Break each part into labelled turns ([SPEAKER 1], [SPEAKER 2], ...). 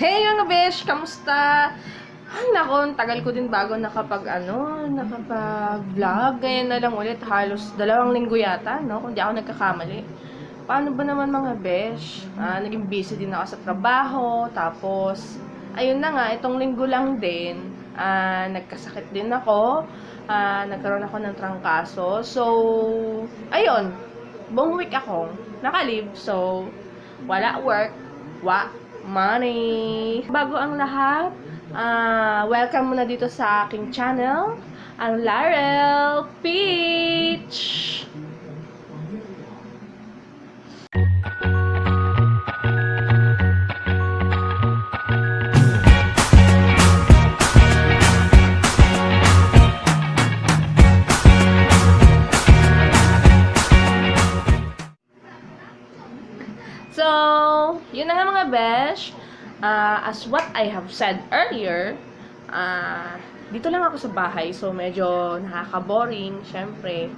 [SPEAKER 1] Hey mga besh! Kamusta? Ay nako, ang tagal ko din bago nakapag-vlog. Ngayon na lang ulit, halos 2 linggo yata, no? Kung di ako nagkakamali. Paano ba naman mga besh? Naging busy din ako sa trabaho. Tapos, ayun na nga, itong linggo lang din, nagkasakit din ako. Nagkaroon ako ng trangkaso. So, ayun, buong week ako nakalib. So, wala work, money. Bago ang lahat, welcome muna dito sa aking channel, ang Larel Peach. So, yun na nga mga besh. As what I have said earlier, dito lang ako sa bahay. So, medyo nakaka-boring, syempre.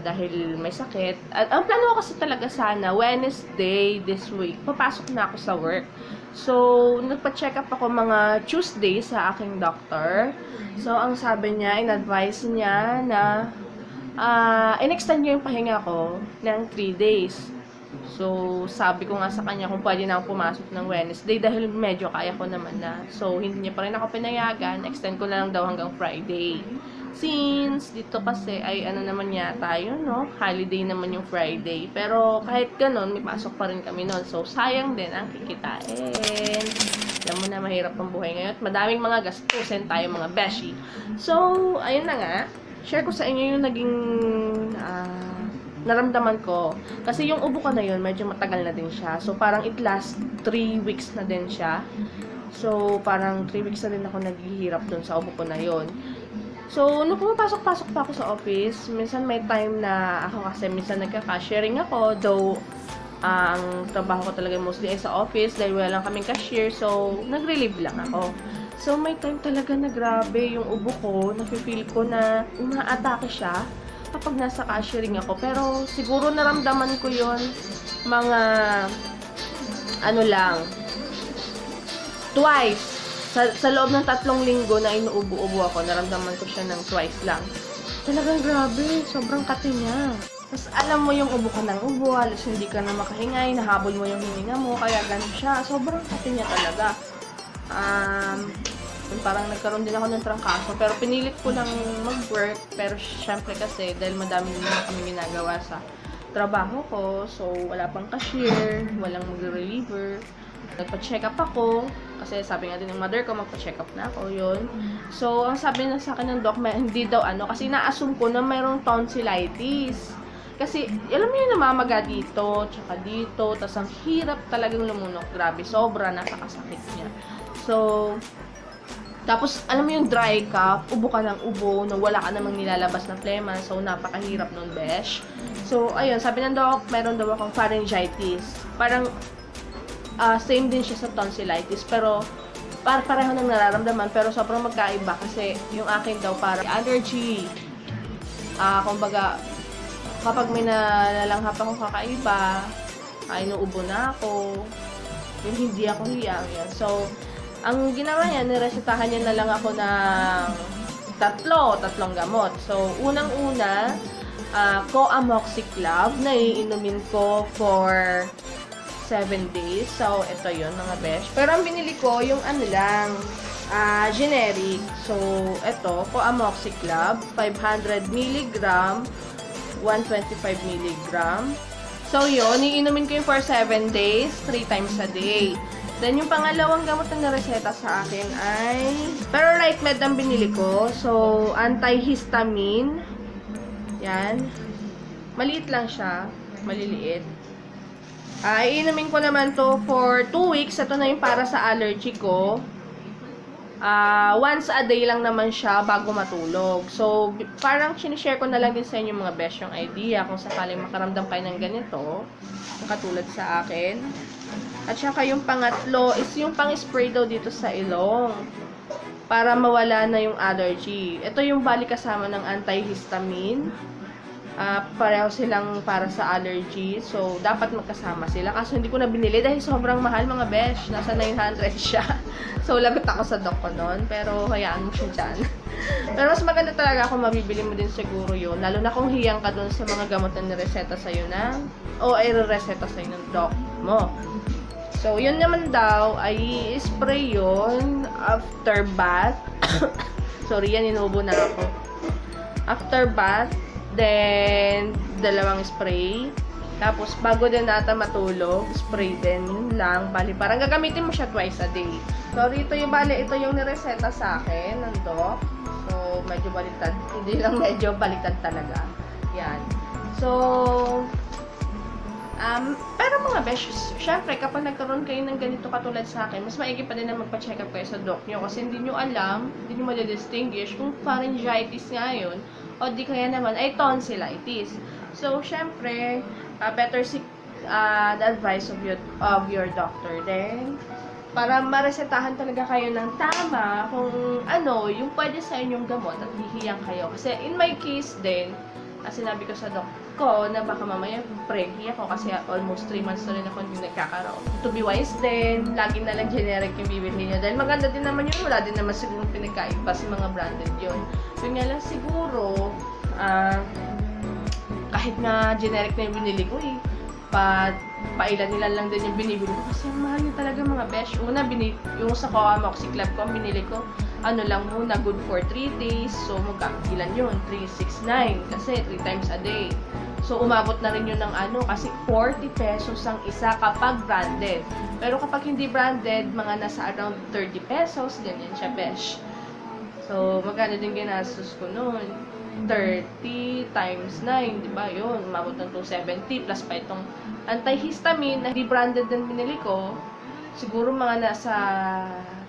[SPEAKER 1] Dahil may sakit. At ang plano ko kasi talaga sana, Wednesday this week, papasok na ako sa work. So, nagpa-check up ako mga Tuesday sa aking doctor. So, ang sabi niya, in-advise niya na in-extend niya yung pahinga ko ng 3 days. So, sabi ko nga sa kanya kung pwede na ako pumasok ng Wednesday dahil medyo kaya ko naman na. So, hindi niya pa rin ako pinayagan. Extend ko na lang daw hanggang Friday. Since, dito kasi ay ano naman yata yun, no? Holiday naman yung Friday. Pero, kahit ganun, may pasok pa rin kami nun. So, sayang din ang kikitain. Alam mo na, mahirap ang buhay ngayon. Madaming mga gastusin tayo, mga beshi. So, ayun na nga. Share ko sa inyo yung naging naramdaman ko. Kasi yung ubo ko na yun, medyo matagal na din siya. So, parang it last 3 weeks na din siya. So, parang 3 weeks na din ako naghihirap dun sa ubo ko na yun. So, nung pumapasok-pasok pa ako sa office, minsan may time na ako kasi minsan nagka-cashiering ako. Though, ang trabaho ko talaga mostly ay sa office dahil wala lang kaming cashier. So, nag-relieve lang ako. So, may time talaga na grabe yung ubo ko. Nafe-feel ko na umaatake siya kapag nasa cashiering ako. Pero, siguro naramdaman ko yon mga, twice. Sa loob ng 3 linggo na inuubo-ubo ako, naramdaman ko siya ng twice lang. Talagang grabe, sobrang kati niya. Tapos, alam mo yung ubo ka ng ubo, halos hindi ka na makahingay, nahabol mo yung hininga mo, kaya ganun siya. Sobrang kati niya talaga. Parang nagkaroon din ako ng trangkaso, pero pinilit ko lang mag-work. Pero syempre kasi dahil madami din kami ginagawa sa trabaho ko, so wala pang cashier, walang mag-reliever. Nagpa-check up ako kasi sabi nga din ng mother ko, magpa-check up na ako, yun. So ang sabi na sa akin ng doc, hindi daw kasi na-assume ko na mayroong tonsillitis. Kasi, alam mo yun, namamaga dito, tsaka dito, tas ang hirap talagang lumunok. Grabe, sobra, napakasakit niya. So, tapos, alam mo yung dry cough, ubo ka ng ubo, na wala ka namang nilalabas na plema, so napakahirap nun, besh. So, ayun, sabi ng doc, meron daw akong pharyngitis. Parang, same din siya sa tonsillitis, pero, pareho nang nararamdaman, pero sobrang magkaiba, kasi yung akin daw parang allergy. Kumbaga, kapag may nalalanghap akong kakaiba, inuubo na ako, yung hindi ako hiyang yan. So, ang ginawa niya, niresetahan niya na lang ako ng tatlong gamot. So, unang-una, Coamoxiclav na iinumin ko for 7 days. So, ito yun mga besh. Pero ang binili ko, yung generic. So, ito, Coamoxiclav, 500 mg, 125 mg. So, yun, iinumin ko yung for 7 days, 3 times a day. Then, yung pangalawang gamot na nareseta sa akin ay Perorite ang binili ko. So, antihistamine. Yan. Maliit lang siya. Maliliit. Iinumin ko naman to for 2 weeks. Ito na yung para sa allergy ko. Once a day lang naman siya bago matulog. So, parang sinishare ko na lang din sa inyo mga besh yung idea kung sakaling makaramdam kayo ng ganito. Katulad sa akin. At saka yung pangatlo is yung pang-spray daw dito sa ilong. Para mawala na yung allergy. Ito yung bali kasama ng antihistamine. Pareho silang para sa allergy. So, dapat magkasama sila. Kaso hindi ko na binili dahil sobrang mahal mga besh. Nasa 900 siya. So, lagot ako sa doc ko nun. Pero, hayaan mo siya dyan. Pero mas maganda talaga kung mabibili mo din siguro yun. Lalo na kung hiyang ka dun sa mga gamot na nireseta sa'yo na o ay reseta sa'yo ng doc mo. So, yun naman daw ay spray yun after bath. Sorry, yan, inuubo na ako. After bath, then, 2 spray. Tapos, bago din nata matulog, spray din. Yun lang. Bali, parang gagamitin mo siya twice a day. So, ito yung nireseta sa akin ng doc. So, medyo baliktad. Hindi lang medyo baliktad talaga. Yan. So, pero mga besh, syempre, kapag nagkaroon kayo ng ganito katulad sa akin, mas maigi pa din na magpa-check up kayo sa doc nyo kasi hindi nyo alam, hindi nyo madidistinguish kung pharyngitis nga yun o di kaya naman ay tonsillitis. So, syempre, better seek the advice of your doctor din para maresetahan talaga kayo ng tama kung ano, yung pwede sa inyong gamot at hihiyang kayo. Kasi in my case din, sinabi ko sa doc ko na baka mamaya pregnant ako kasi almost 3 months na rin ako hindi nagkakaroon. To be wise din, lagi na lang generic yung bibili niyo. Dahil maganda din naman yun, wala din naman siguro pinagkaiba sa mga branded yun. Yun nga lang siguro, kahit na generic na yung binili ko pailan-ilan lang din yung binibili ko kasi mahal yun talaga mga besh. Una, yung sa Moxiclub ko, binili ko, ano lang muna, good for 3 days. So, magkakilan yun, 369 kasi 3 times a day. So, umabot na rin yun ng kasi 40 pesos ang isa kapag branded. Pero kapag hindi branded, mga nasa around 30 pesos, ganyan siya, besh. So, magkano din ginastos ko noon? 30 times 9, di ba? Yun, umabot ng 270 plus pa itong antihistamine na hindi branded din binili ko. Siguro mga nasa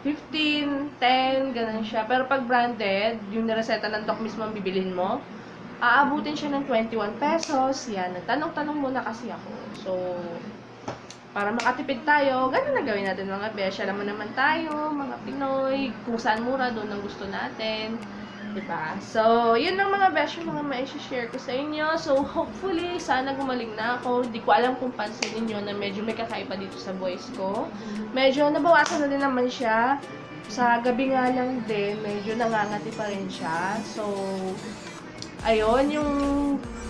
[SPEAKER 1] 15, 10, ganun siya. Pero pag branded, yung nireseta ng doc mismo ang bibilhin mo, aabutin siya ng 21 pesos. Yan, nagtanong-tanong muna kasi ako. So, para makatipid tayo, ganun na gawin natin mga besh. Alam mo naman tayo, mga Pinoy, kung saan mura, doon ang gusto natin. Diba? So, yun ang mga besh, yung mga ma-share ko sa inyo. So, hopefully, sana gumaling na ako. Hindi ko alam kung pansin niyo na medyo may kakaiba dito sa voice ko. Medyo nabawasan na din naman siya. Sa gabi nga lang din, medyo nangangati pa rin siya. So, ayun, yung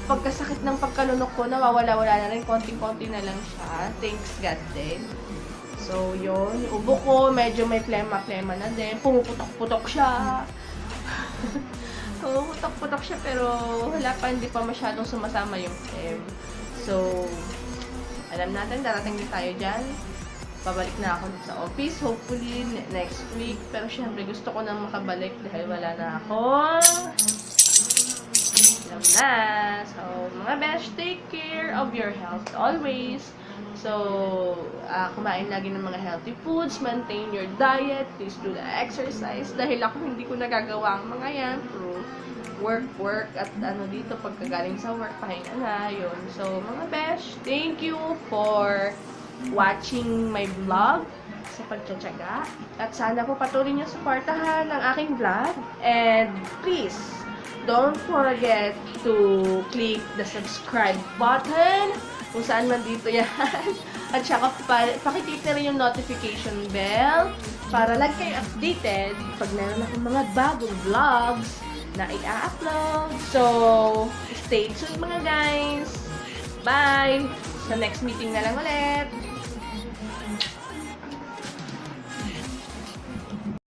[SPEAKER 1] pagkasakit ng pagkalunok ko, nawawala-wala na rin. Konting-konti na lang siya. Thanks God din. So, yun. Yung ubo ko, medyo may plema-plema na din. Pumuputok-putok siya. Pumuputok-putok siya, pero wala pa, hindi pa masyadong sumasama yung phlegm. So, alam natin, darating din tayo dyan. Pabalik na ako sa office, hopefully next week. Pero syempre, gusto ko nang makabalik dahil wala na ako. Alam na. So, mga besh, take care of your health always. So, kumain lagi ng mga healthy foods, maintain your diet, please do the exercise. Dahil ako hindi ko nagagawa ang mga yan through work, at dito pagkagaling sa work, pahinga na, yun. So, mga besh, thank you for watching my vlog sa pagtsatsaga. At sana po patuloy niyo suportahan ang aking vlog. And please, don't forget to click the subscribe button kung saan man dito yan. At saka pakiclick na rin yung notification bell para lagi kayo updated pag meron akong mga bagong vlogs na i-upload. So, stay tuned mga guys. Bye! Sa next meeting na lang ulit.